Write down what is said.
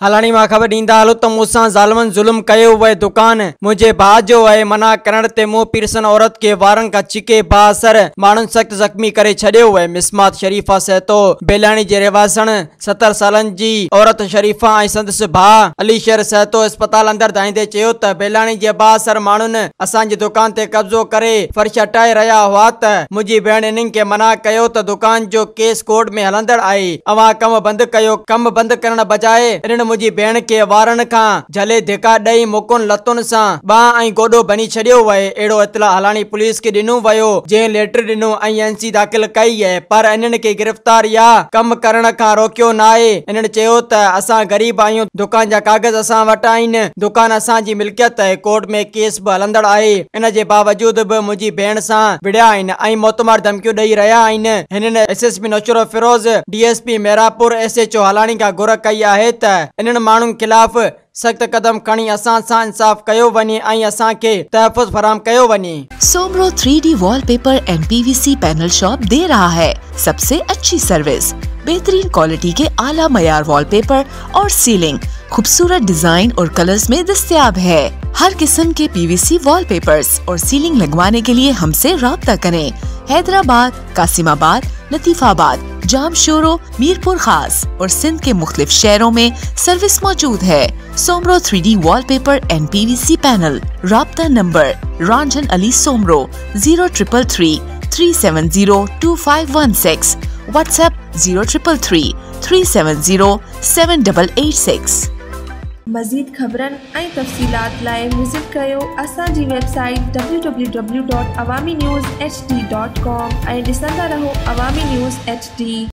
हलानी मां ख़बर ॾींदा हलो त मूंसां ज़ालिमनि ज़ुल्म कयो वए दुकान मुंहिंजे भाउ जो आहे मना करण ते मुंहुं पीरसन औरत खे वारनि खां छिके बाअसर माण्हुनि सख़्त ज़ख़्मी करे छॾियो वए। मिसमात शरीफ़ा सहतो बेलाणी जे रिवासण 70 सालनि जी औरत शरीफ़ा ऐं संदसि भाउ अलीशर सहतो अस्पताल अंदर धाईंदे चयो त बेलाणी जे बाअसर माण्हुनि असांजी दुकान ते कब्ज़ो करे फर्श हटाए रहिया हुआ त मुंहिंजी भेण इन्हनि खे मना कयो त दुकान जो केस कोर्ट में हलंदड़ आहे। अवां कम बंदि कयो। कम बंदि करण बजाए इन्हनि मुंहिंजी भेण खे वारनि खां झले धिका ॾेई मुकुनि लतुनि सां बांह ऐं गोॾो भनी छॾियो वए। अहिड़ो इतला हलाणी पुलिस खे ॾिनो वियो जंहिं लेटर ॾिनो ऐं एनसी दाख़िल कई आहे पर इन्हनि खे गिरफ़्तार या कम करण खां रोकियो न आहे। इन्हनि चयो त असां गरीब आहियूं, दुकान जा कागज़ असां वटि आहिनि, दुकान असांजी मिल्कियत आहे, कोर्ट में केस बि हलंदड़ आहे। इन जे बावजूद बि मुंहिंजी भेण सां विड़िया आहिनि ऐं मोतमार धमकियूं ॾेई रहिया आहिनि। हिननि SSP Naushahro Feroze DSP Merapur SHO Halani खां घुर कई आहे त इन्हनि माण्हुनि खिलाफ़ सख्त कदम खणी असां सां इंसाफ कयो वञे ऐं असां खे तहफ़्फ़ुज़ फराहम कयो वञे। Soomro 3D wallpaper and PVC panel shop दे रहा है सबसे अच्छी सर्विस, बेहतरीन क्वालिटी के आला मयार वॉलपेपर और सीलिंग खूबसूरत डिजाइन और कलर्स में दस्तयाब है। हर किस्म के पीवीसी वॉलपेपर्स और सीलिंग लगवाने के लिए हमसे राब्ता करें। हैदराबाद, कासिमाबाद, लतीफाबाद, जामशोरो, मीरपुर खास और सिंध के मुख्तलिफ शहरों में सर्विस मौजूद है। Soomro 3D wallpaper and PVC panel. राब्ता नंबर रांझन अली सोमरो 0333 370 2516, व्हाट्सएप 0333 370 7886। मज़ीद ख़बरनि ऐं तफ़सीलात लाइ विज़िट कयो असांजी वेबसाइट www.awamiNewsHD.com ऐं ॾिसंदा रहो अवामी न्यूज़ HD।